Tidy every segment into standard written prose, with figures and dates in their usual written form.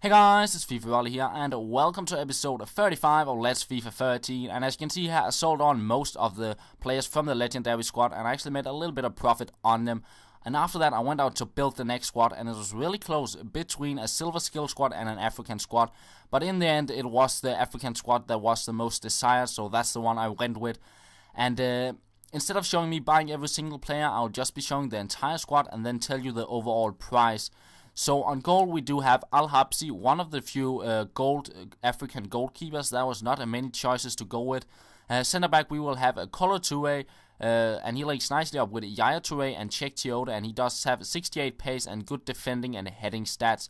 Hey guys, it's FIFA Raleigh here, and welcome to episode 35 of Let's FIFA 13. And as you can see here, I sold on most of the players from the legendary squad, and I actually made a little bit of profit on them. And after that, I went out to build the next squad, and it was really close between a silver skill squad and an African squad. But in the end, it was the African squad that was the most desired, so that's the one I went with. And instead of showing me buying every single player, I'll just be showing the entire squad and then tell you the overall price. So on goal we do have Al-Ahli SC, one of the few African goalkeepers. There was not many choices to go with. Center back we will have a Kolo Toure, and he links nicely up with Yaya Toure and Cheikh Tioda, and he does have 68 pace and good defending and heading stats.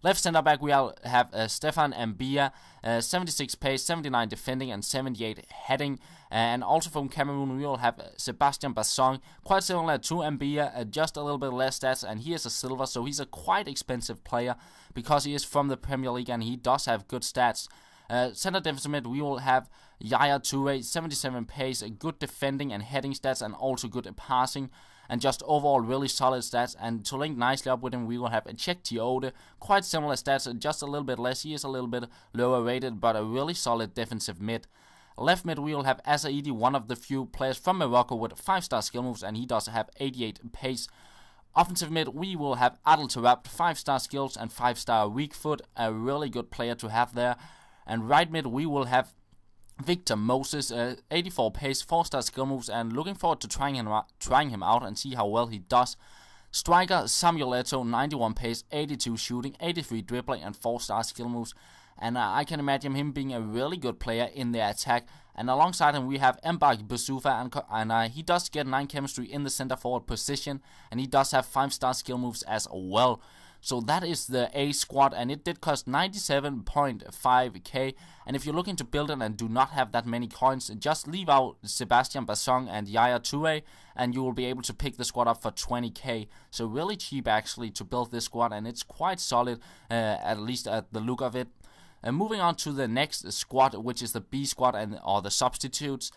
Left center back we have Stefan Mbia, 76 pace, 79 defending and 78 heading. And also from Cameroon we will have Sebastian Bassong, quite similar to Mbia, just a little bit less stats, and he is a silver, so he's a quite expensive player because he is from the Premier League and he does have good stats. Center defensive mid we will have Yaya Toure, 77 pace, good defending and heading stats, and also good passing, and just overall really solid stats. And to link nicely up with him we will have a Cheikh Tioda, quite similar stats, just a little bit less. He is a little bit lower rated, but a really solid defensive mid. Left mid we will have Asaidi, one of the few players from Morocco with 5-star skill moves, and he does have 88 pace. Offensive mid we will have Adel Tarab, 5-star skills and 5-star weak foot, a really good player to have there. And right mid we will have Victor Moses, 84 pace, 4-star skill moves, and looking forward to trying him out and see how well he does. Striker Samuel Eto'o, 91 pace, 82 shooting, 83 dribbling, and 4-star skill moves. And I can imagine him being a really good player in the attack. And alongside him we have Mbak Basufa, and he does get 9 chemistry in the center forward position, and he does have 5-star skill moves as well. So that is the A squad, and it did cost 97.5k. And if you're looking to build it and do not have that many coins, just leave out Sebastian Bassong and Yaya Toure, and you will be able to pick the squad up for 20k. So really cheap actually to build this squad, and it's quite solid, at least at the look of it. Moving on to the next squad, which is the B squad or the substitutes.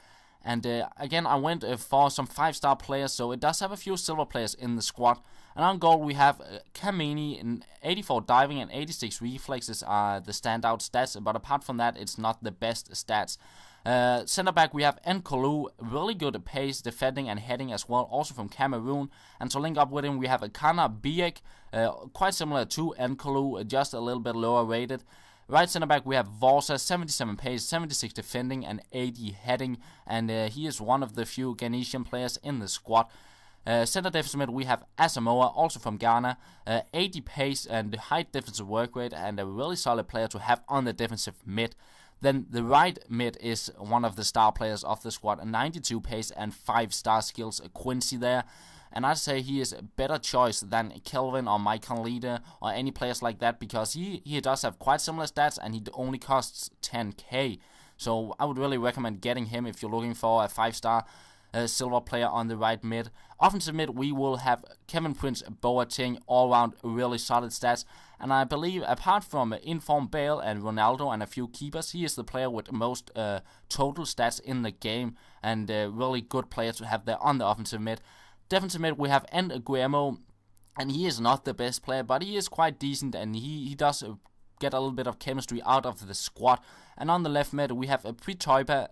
And again, I went for some 5-star players, so it does have a few silver players in the squad. And on goal we have Kameni, in 84 diving and 86 reflexes are the standout stats, but apart from that it's not the best stats. Center back we have Nkolu, really good at pace, defending and heading as well, also from Cameroon. And to link up with him we have Kana Biek, quite similar to Nkolu, just a little bit lower rated. Right center back we have Vorsa, 77 pace, 76 defending and 80 heading, and he is one of the few Ghanaian players in the squad. Center defensive mid we have Asamoah, also from Ghana, 80 pace and high defensive work rate, and a really solid player to have on the defensive mid. Then the right mid is one of the star players of the squad, a 92 pace and 5-star skills, Quincy there. And I'd say he is a better choice than Kelvin or Michael Leader or any players like that, because he does have quite similar stats and he only costs 10k. So I would really recommend getting him if you're looking for a 5-star silver player on the right mid. Offensive mid we will have Kevin Prince Boateng, all round really solid stats, and I believe apart from Inform Bale and Ronaldo and a few keepers, he is the player with the most total stats in the game, and a really good player to have there on the offensive mid. Defensive mid we have Guillermo, and he is not the best player, but he is quite decent, and he does get a little bit of chemistry out of the squad. And on the left mid we have a Pretoipa,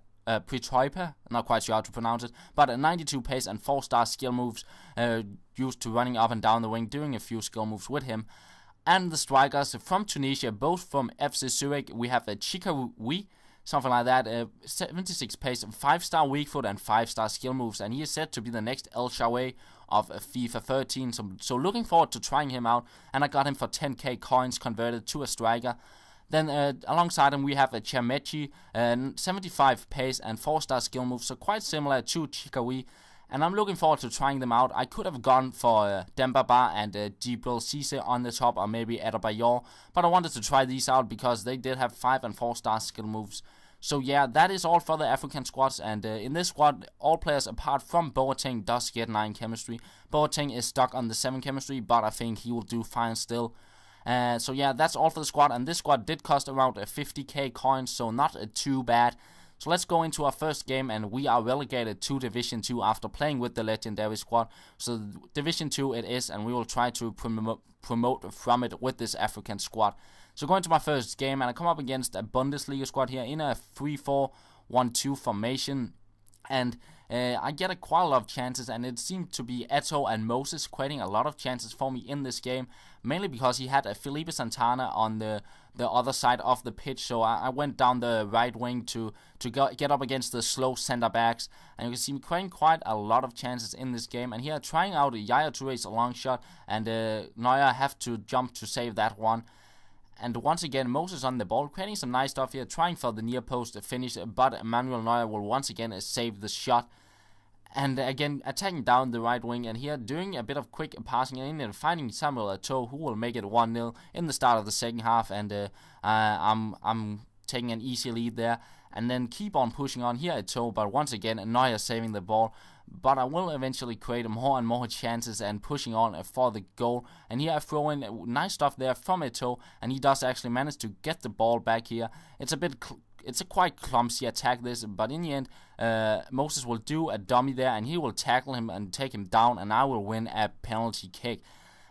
not quite sure how to pronounce it, but a 92 pace and 4-star skill moves, used to running up and down the wing, doing a few skill moves with him. And the strikers from Tunisia, both from FC Zurich, we have a Chikawi, something like that, 76 pace, 5-star weak foot and 5-star skill moves, and he is said to be the next El Shaarawy of FIFA 13, so looking forward to trying him out, and I got him for 10k coins converted to a striker. Then alongside him we have a Chamechi, 75 pace and 4-star skill moves, so quite similar to Chikawi, and I'm looking forward to trying them out. I could have gone for Dembaba and Djibril Cisse on the top, or maybe Adebayor, but I wanted to try these out because they did have 5 and 4-star skill moves. So yeah, that is all for the African squads, and in this squad all players apart from Boateng does get 9 chemistry. Boateng is stuck on the 7 chemistry, but I think he will do fine still. So yeah, that's all for the squad, and this squad did cost around 50k coins, so not too bad. So let's go into our first game, and we are relegated to Division 2 after playing with the legendary squad. So Division 2 it is, and we will try to promote from it with this African squad. So going to my first game, and I come up against a Bundesliga squad here in a 3-4-1-2 formation. And I get quite a lot of chances, and it seemed to be Eto and Moses creating a lot of chances for me in this game, mainly because he had a Felipe Santana on the other side of the pitch. So I went down the right wing to get up against the slow center backs, and you can see me creating quite a lot of chances in this game. And here trying out Yaya Touré's long shot, and Neuer have to jump to save that one. And once again, Moses on the ball, creating some nice stuff here, trying for the near post finish, but Manuel Neuer will once again save the shot. And again, attacking down the right wing, and here doing a bit of quick passing in and finding Samuel Eto'o, who will make it 1-0 in the start of the second half. And I'm taking an easy lead there, and then keep on pushing on here Eto'o, but once again, Neuer saving the ball. But I will eventually create more and more chances and pushing on for the goal. And here I throw in nice stuff there from Eto'o, and he does actually manage to get the ball back here. It's a quite clumsy attack this, but in the end, Moses will do a dummy there, and he will tackle him and take him down, and I will win a penalty kick.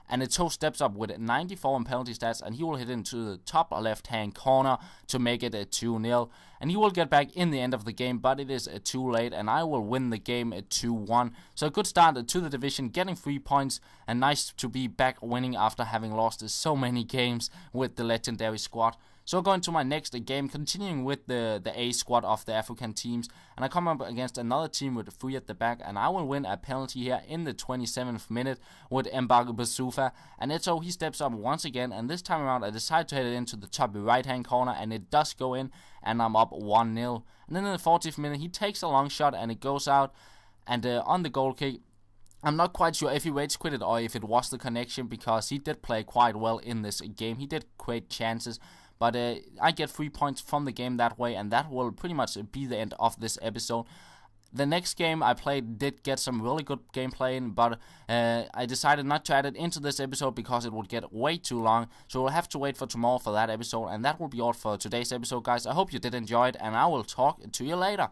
And Eto'o steps up with 94 in penalty stats, and he will hit into the top left-hand corner to make it a 2-0. And he will get back in the end of the game, but it is too late, and I will win the game 2-1. So a good start to the division, getting 3 points, and nice to be back winning after having lost so many games with the legendary squad. So going to my next game, continuing with the A squad of the African teams, and I come up against another team with 3 at the back, and I will win a penalty here in the 27th minute with Mbarga Basufa. And Eto'o, he steps up once again, and this time around I decide to hit it into the top right hand corner, and it does go in, and I'm up 1-0. And then in the 40th minute he takes a long shot and it goes out, and on the goal kick, I'm not quite sure if he rage quitted or if it was the connection, because he did play quite well in this game. He did create chances. But I get 3 points from the game that way, and that will pretty much be the end of this episode. The next game I played did get some really good gameplay in, but I decided not to add it into this episode because it would get way too long. So we'll have to wait for tomorrow for that episode, and that will be all for today's episode, guys. I hope you did enjoy it, and I will talk to you later.